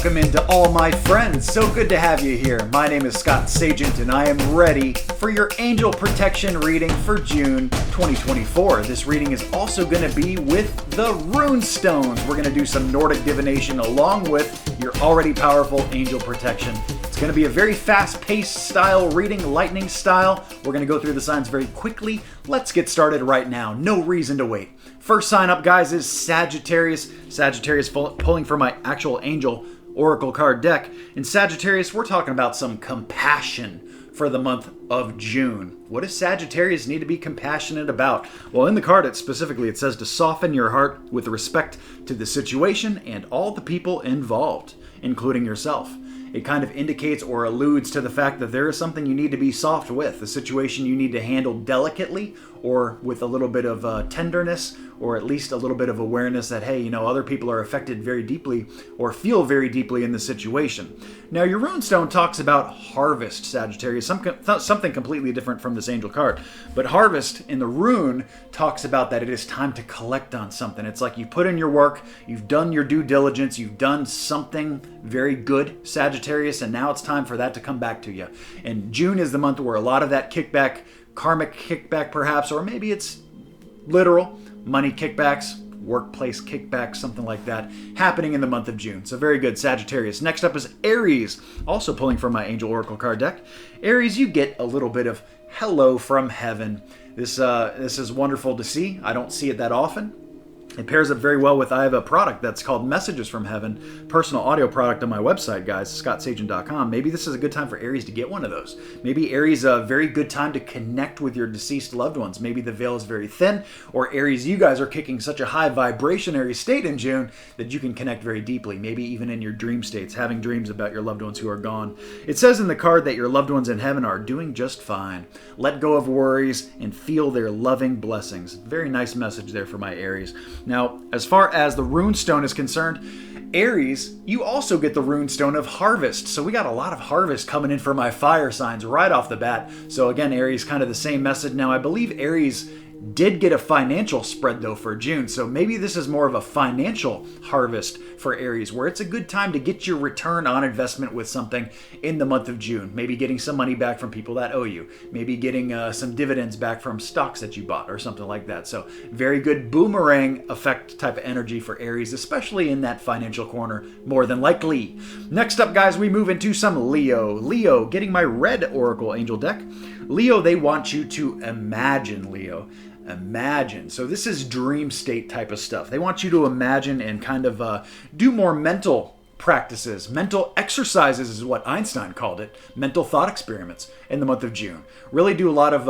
Welcome into all my friends. So good to have you here. My name is Scott Sagent and I am ready for your angel protection reading for June 2024. This reading is also going to be with the rune stones. We're going to do some Nordic divination along with your already powerful angel protection. It's going to be a very fast-paced style reading, lightning style. We're going to go through the signs very quickly. Let's get started right now. No reason to wait. First sign up, guys, is Sagittarius. Sagittarius pulling for my actual angel oracle card deck. In Sagittarius, we're talking about some compassion for the month of June. What does Sagittarius need to be compassionate about? Well, in the card, it says to soften your heart with respect to the situation and all the people involved, including yourself. It kind of indicates or alludes to the fact that there is something you need to be soft with, a situation you need to handle delicately or with a little bit of tenderness, or at least a little bit of awareness that, hey, other people are affected very deeply or feel very deeply in the situation. Now, your runestone talks about harvest, Sagittarius, something completely different from this angel card. But harvest in the rune talks about that it is time to collect on something. It's like you put in your work, you've done your due diligence, you've done something very good, Sagittarius, and now it's time for that to come back to you. And June is the month where a lot of that kickback, karmic kickback perhaps, or maybe it's literal, money kickbacks, workplace kickbacks, something like that, happening in the month of June. So very good, Sagittarius. Next up is Aries, also pulling from my Angel Oracle card deck. Aries, you get a little bit of hello from heaven. This is wonderful to see. I don't see it that often. It pairs up very well with, I have a product that's called Messages from Heaven, personal audio product on my website, guys, scottsagent.com. Maybe this is a good time for Aries to get one of those. Maybe Aries, a very good time to connect with your deceased loved ones. Maybe the veil is very thin, or Aries, you guys are kicking such a high vibrationary state in June that you can connect very deeply, maybe even in your dream states, having dreams about your loved ones who are gone. It says in the card that your loved ones in heaven are doing just fine. Let go of worries and feel their loving blessings. Very nice message there for my Aries. Now, as far as the runestone is concerned, Aries, you also get the runestone of harvest. So we got a lot of harvest coming in for my fire signs right off the bat. So again, Aries, kind of the same message. Now, I believe Aries did get a financial spread though for June. So maybe this is more of a financial harvest for Aries, where it's a good time to get your return on investment with something in the month of June. Maybe getting some money back from people that owe you. Maybe getting some dividends back from stocks that you bought or something like that. So very good boomerang effect type of energy for Aries, especially in that financial corner, more than likely. Next up, guys, we move into some Leo. Leo, getting my red Oracle Angel deck. Leo, they want you to imagine, Leo. Imagine. So this is dream state type of stuff. They want you to imagine and kind of do more mental practices. Mental exercises is what Einstein called it. Mental thought experiments in the month of June. Really do a lot of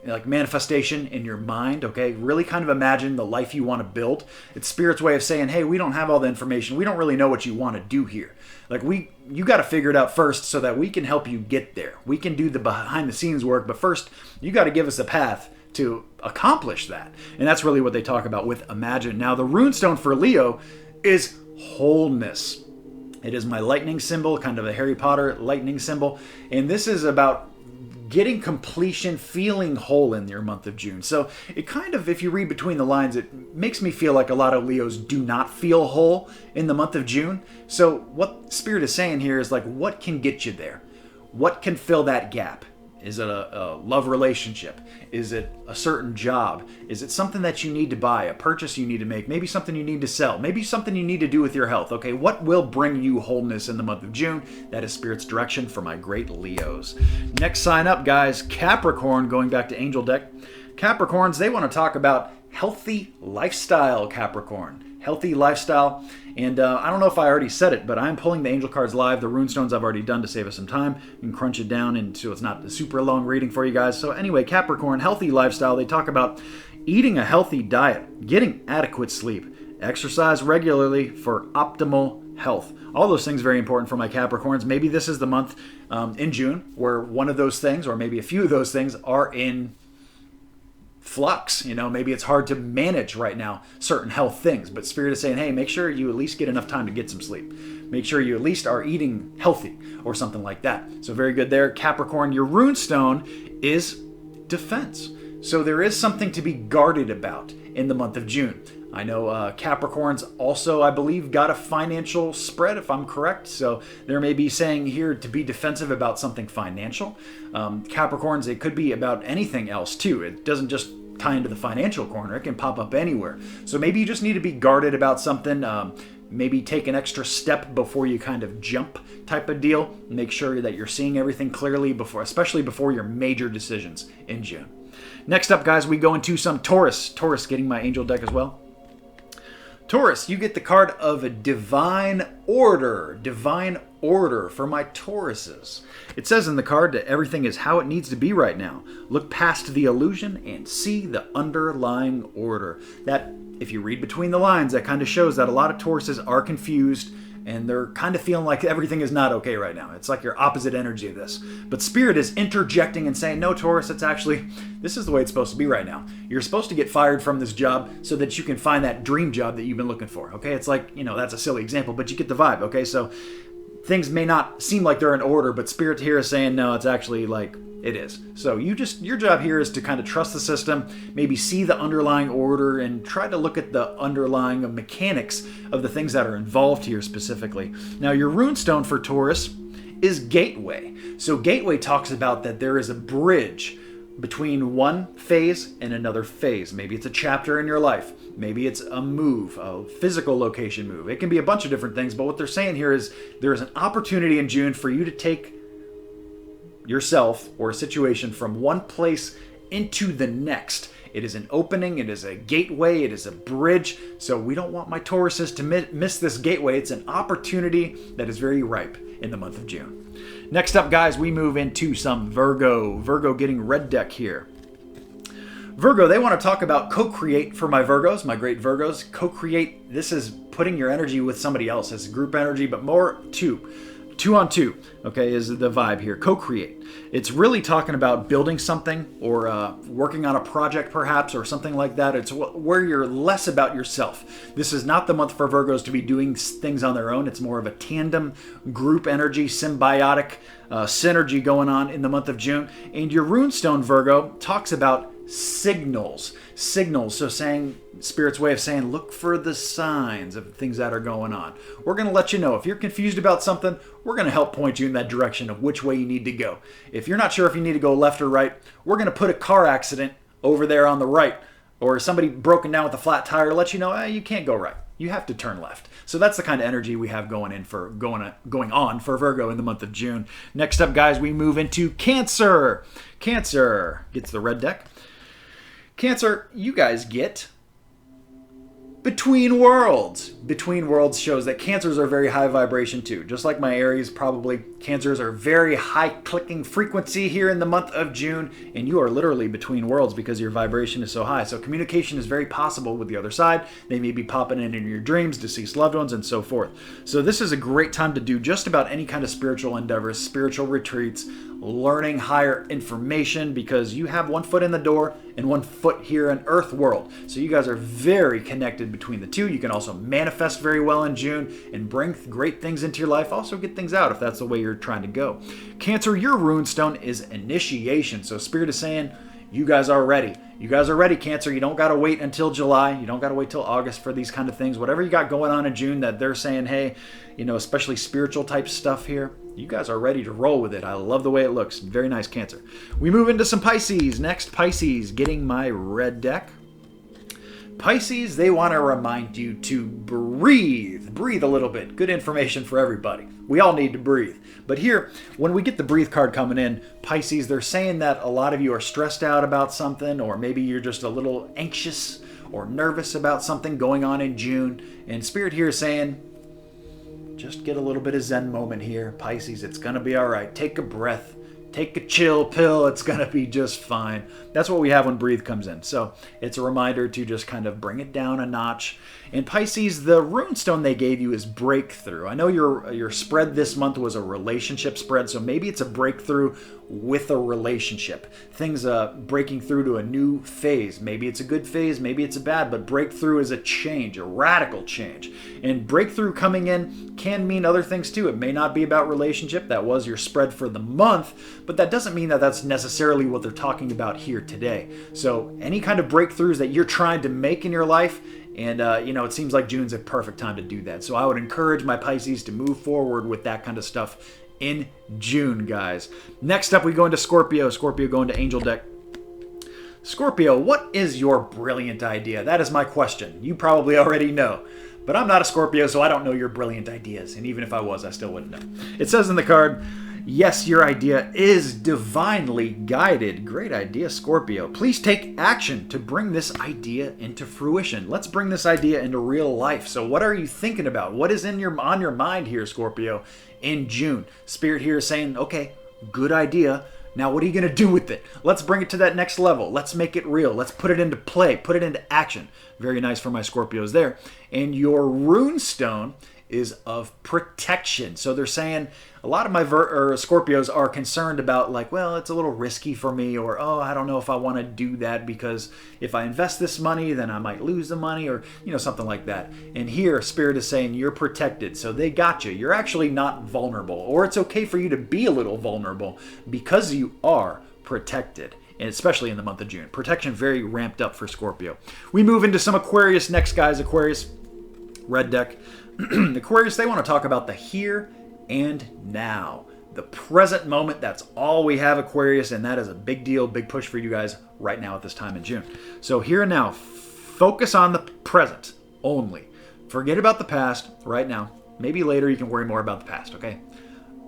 like manifestation in your mind, okay? Really kind of imagine the life you want to build. It's Spirit's way of saying, hey, we don't have all the information. We don't really know what you want to do here. Like you got to figure it out first so that we can help you get there. We can do the behind the scenes work, but first you got to give us a path to accomplish that. And that's really what they talk about with imagine. Now, the runestone for Leo is wholeness. It is my lightning symbol, kind of a Harry Potter lightning symbol. And this is about getting completion, feeling whole in your month of June. So it kind of, if you read between the lines, it makes me feel like a lot of Leos do not feel whole in the month of June. So what Spirit is saying here is like, what can get you there? What can fill that gap? Is it a love relationship? Is it a certain job? Is it something that you need to buy, a purchase you need to make? Maybe something you need to sell. Maybe something you need to do with your health. Okay, what will bring you wholeness in the month of June? That is Spirit's direction for my great Leos. Next sign up, guys, Capricorn, going back to Angel deck. Capricorns, they want to talk about healthy lifestyle, Capricorn. Healthy lifestyle. And I don't know if I already said it, but I'm pulling the angel cards live. The runestones I've already done to save us some time. You can crunch it down and so it's not a super long reading for you guys. So anyway, Capricorn, healthy lifestyle. They talk about eating a healthy diet, getting adequate sleep, exercise regularly for optimal health. All those things very important for my Capricorns. Maybe this is the month in June where one of those things, or maybe a few of those things, are in flux. Maybe it's hard to manage right now certain health things, but Spirit is saying, hey, make sure you at least get enough time to get some sleep. Make sure you at least are eating healthy or something like that. So very good there, Capricorn. Your runestone is defense. So there is something to be guarded about in the month of June. I know Capricorn's also, I believe, got a financial spread, if I'm correct. So there may be saying here to be defensive about something financial. Capricorns, it could be about anything else too. It doesn't just tie into the financial corner. It can pop up anywhere. So maybe you just need to be guarded about something. Maybe take an extra step before you kind of jump type of deal. Make sure that you're seeing everything clearly before, especially before your major decisions in June. Next up, guys, we go into some Taurus. Taurus, getting my angel deck as well. Taurus, you get the card of divine order. Divine order for my Tauruses. It says in the card that everything is how it needs to be right now. Look past the illusion and see the underlying order. That, if you read between the lines, that kind of shows that a lot of Tauruses are confused and they're kind of feeling like everything is not okay right now. It's like your opposite energy of this. But Spirit is interjecting and saying, no, Taurus, this is the way it's supposed to be right now. You're supposed to get fired from this job so that you can find that dream job that you've been looking for, okay? It's like, that's a silly example, but you get the vibe, okay? So things may not seem like they're in order, but Spirit here is saying, no, it's actually like it is. So your job here is to kind of trust the system, maybe see the underlying order and try to look at the underlying mechanics of the things that are involved here specifically. Now, your runestone for Taurus is Gateway. So Gateway talks about that there is a bridge between one phase and another phase. Maybe it's a chapter in your life. Maybe it's a move, a physical location move. It can be a bunch of different things, but what they're saying here is there is an opportunity in June for you to take yourself or a situation from one place into the next. It is an opening, it is a gateway, it is a bridge. So we don't want my Tauruses to miss this gateway. It's an opportunity that is very ripe in the month of June. Next up, guys, we move into some Virgo. Virgo getting red deck here. Virgo, they want to talk about co-create for my Virgos, my great Virgos. Co-create, this is putting your energy with somebody else. It's group energy, but more two on two, okay, is the vibe here. Co-create. It's really talking about building something or working on a project perhaps or something like that. It's where you're less about yourself. This is not the month for Virgos to be doing things on their own. It's more of a tandem, group energy, symbiotic synergy going on in the month of June. And your runestone, Virgo, talks about signals. So saying, Spirit's way of saying, look for the signs of things that are going on. We're going to let you know. If you're confused about something, we're going to help point you in that direction of which way you need to go. If you're not sure if you need to go left or right, we're going to put a car accident over there on the right, or somebody broken down with a flat tire, let you know, you can't go right. You have to turn left. So that's the kind of energy we have going on for Virgo in the month of June. Next up, guys, we move into Cancer. Cancer gets the red deck. Cancer, you guys get Between Worlds. Between Worlds shows that Cancers are very high vibration too. Just like my Aries, probably Cancers are very high clicking frequency here in the month of June, and you are literally between worlds because your vibration is so high. So communication is very possible with the other side. They may be popping in your dreams, deceased loved ones, and so forth. So this is a great time to do just about any kind of spiritual endeavors, spiritual retreats, learning higher information, because you have one foot in the door and one foot here in Earth world. So you guys are very connected between the two. You can also manifest very well in June and bring great things into your life. Also get things out if that's the way you're trying to go. Cancer, your runestone is initiation. So Spirit is saying, you guys are ready. You guys are ready, Cancer. You don't got to wait until July. You don't got to wait till August for these kind of things. Whatever you got going on in June that they're saying, hey, especially spiritual type stuff here, you guys are ready to roll with it. I love the way it looks. Very nice, Cancer. We move into some Pisces. Next, Pisces, getting my red deck. Pisces, they want to remind you to breathe. Breathe a little bit. Good information for everybody. We all need to breathe. But here, when we get the breathe card coming in, Pisces, they're saying that a lot of you are stressed out about something, or maybe you're just a little anxious or nervous about something going on in June. And Spirit here is saying, just get a little bit of Zen moment here. Pisces, it's going to be all right. Take a breath. Take a chill pill. It's going to be just fine. That's what we have when breathe comes in. So it's a reminder to just kind of bring it down a notch. And Pisces, the runestone they gave you is breakthrough. I know your spread this month was a relationship spread, so maybe it's a breakthrough with a relationship. Things breaking through to a new phase. Maybe it's a good phase, maybe it's a bad, but breakthrough is a change, a radical change. And breakthrough coming in can mean other things too. It may not be about relationship. That was your spread for the month, but that doesn't mean that that's necessarily what they're talking about here today. So any kind of breakthroughs that you're trying to make in your life, And, it seems like June's a perfect time to do that. So I would encourage my Pisces to move forward with that kind of stuff in June, guys. Next up, we go into Scorpio. Scorpio going to Angel deck. Scorpio, what is your brilliant idea? That is my question. You probably already know. But I'm not a Scorpio, so I don't know your brilliant ideas. And even if I was, I still wouldn't know. It says in the card, yes, your idea is divinely guided. Great idea, Scorpio. Please take action to bring this idea into fruition. Let's bring this idea into real life. So what are you thinking about? What is on your mind here, Scorpio, in June? Spirit here is saying, okay, good idea. Now, what are you going to do with it? Let's bring it to that next level. Let's make it real. Let's put it into play. Put it into action. Very nice for my Scorpios there. And your rune stone is of protection. So they're saying a lot of my Scorpios are concerned about like, well, it's a little risky for me, or, oh, I don't know if I want to do that because if I invest this money, then I might lose the money, or, something like that. And here, Spirit is saying you're protected. So they got you. You're actually not vulnerable, or it's okay for you to be a little vulnerable because you are protected. And especially in the month of June. Protection very ramped up for Scorpio. We move into some Aquarius next, guys. Aquarius, red deck. Aquarius, they want to talk about the here and now. The present moment, that's all we have, Aquarius, and that is a big deal, big push for you guys right now at this time in June. So here and now, focus on the present only. Forget about the past right now. Maybe later you can worry more about the past, okay?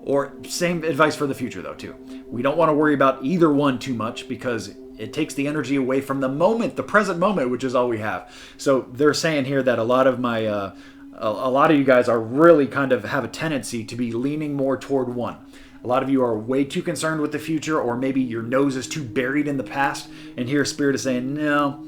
Or same advice for the future, though, too. We don't want to worry about either one too much because it takes the energy away from the moment, the present moment, which is all we have. So they're saying here that a lot of you guys are really kind of have a tendency to be leaning more toward one. A lot of you are way too concerned with the future, or maybe your nose is too buried in the past. And here Spirit is saying, no,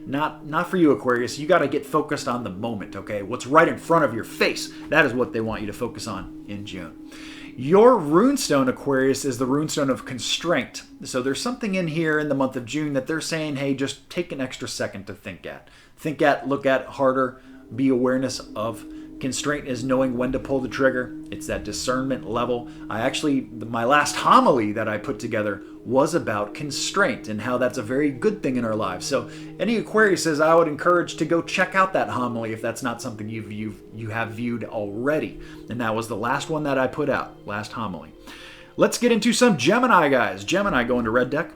not for you, Aquarius. You got to get focused on the moment, okay? What's right in front of your face. That is what they want you to focus on in June. Your runestone, Aquarius, is the runestone of constraint. So there's something in here in the month of June that they're saying, hey, just take an extra second to think at. Think at, look at, harder, be awareness of. Constraint is knowing when to pull the trigger. It's that discernment level. My last homily that I put together was about constraint and how that's a very good thing in our lives. So any Aquariuses, I would encourage to go check out that homily if that's not something you have viewed already. And that was the last one that I put out, last homily. Let's get into some Gemini, guys. Gemini going to red deck.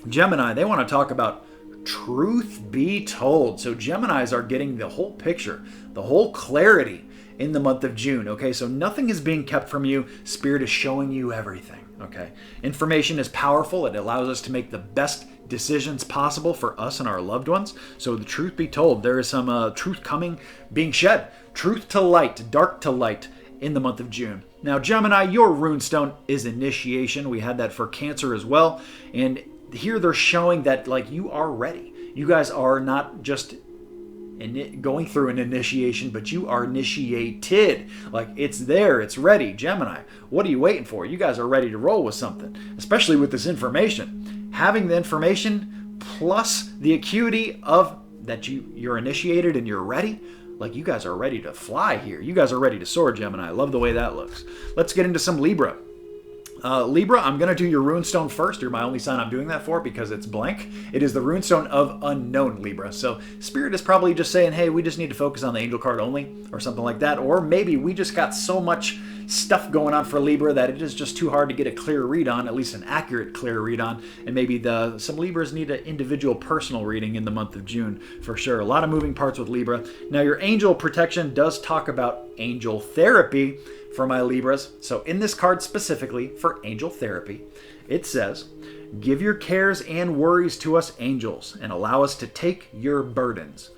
Gemini, they want to talk about truth be told. So Geminis are getting the whole picture, the whole clarity in the month of June. Okay, so nothing is being kept from you. Spirit is showing you everything. Okay, information is powerful. It allows us to make the best decisions possible for us and our loved ones. So the truth be told, there is some truth being shed. Truth to light, dark to light in the month of June. Now, Gemini, your runestone is initiation. We had that for Cancer as well. And here they're showing that like you are ready. You guys are not just going through an initiation, but you are initiated. Like it's there, it's ready. Gemini, what are you waiting for? You guys are ready to roll with something, especially with this information. Having the information plus the acuity of that you're initiated and you're ready. Like you guys are ready to fly here. You guys are ready to soar, Gemini. I love the way that looks. Let's get into some Libra. Libra, I'm going to do your runestone first. You're my only sign I'm doing that for because it's blank. It is the runestone of unknown, Libra. So Spirit is probably just saying, hey, we just need to focus on the angel card only or something like that. Or maybe we just got so much stuff going on for Libra that it is just too hard to get a clear read on, at least an accurate clear read on. And maybe some Libras need an individual personal reading in the month of June for sure. A lot of moving parts with Libra. Now your angel protection does talk about angel therapy for my Libras. So in this card specifically for angel therapy, it says, give your cares and worries to us angels and allow us to take your burdens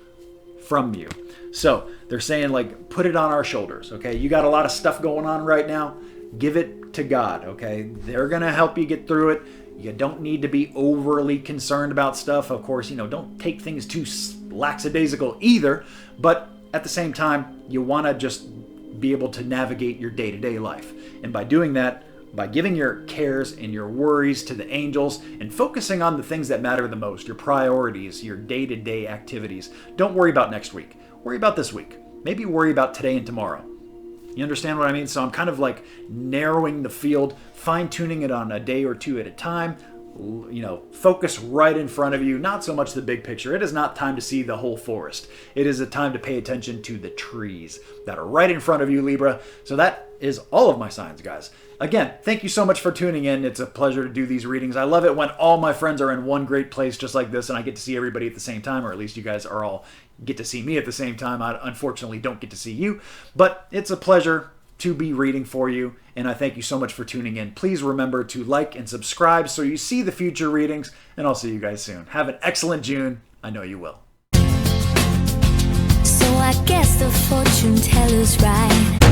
from you. So they're saying like, put it on our shoulders. Okay. You got a lot of stuff going on right now. Give it to God. Okay. They're going to help you get through it. You don't need to be overly concerned about stuff. Of course, don't take things too lackadaisical either. But at the same time, you want to just be able to navigate your day-to-day life. And by doing that, by giving your cares and your worries to the angels and focusing on the things that matter the most, your priorities, your day-to-day activities. Don't worry about next week. Worry about this week. Maybe worry about today and tomorrow. You understand what I mean? So I'm kind of like narrowing the field, fine-tuning it on a day or two at a time, focus right in front of you, not so much the big picture. It is not time to see the whole forest. It is a time to pay attention to the trees that are right in front of you, Libra. So that is all of my signs, guys. Again, thank you so much for tuning in. It's a pleasure to do these readings. I love it when all my friends are in one great place just like this and I get to see everybody at the same time, or at least you guys are all get to see me at the same time. I unfortunately don't get to see you, but it's a pleasure to be reading for you, and I thank you so much for tuning in. Please remember to like and subscribe so you see the future readings, and I'll see you guys soon. Have an excellent June. I know you will. So I guess the fortune teller's right.